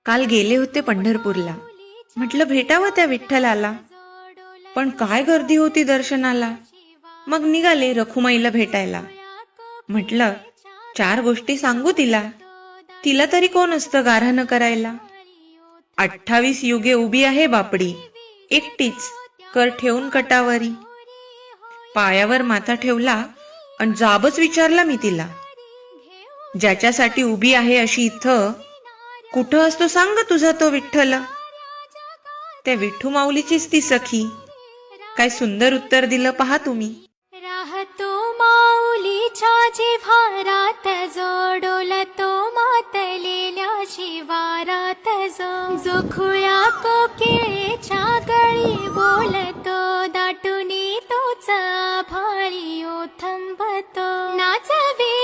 काल गेले होते पंढरपूरला. म्हटलं भेटावं त्या विठ्ठलाला, पण काय गर्दी होती दर्शनाला. मग निघाले रखुमाईला भेटायला. म्हटलं 4 गोष्टी सांगू तिला, तिला तरी कोण असतं गाऱ्हाणं करायला. 28 युगे उभी आहे बापडी, एकटीच कर ठेवून कटावरी. पायावर माथा ठेवला आणि जाबच विचारला मी तिला, ज्याच्यासाठी उभी आहे अशी इथं, कुठं असतो सांग तुझा तो विठ्ठल. त्या विठू माऊलीचीच ती सखी. काय सुंदर उत्तर दिलं पहा तुम्ही. राहतो माऊलीच्या जिव्हारात जो, डोलतो मातलेल्या शिवारात जो खुळ्या कोकिळेच्या गळी बोलतो, दाटुनी तोच आभाळी थंबतो. नाचवे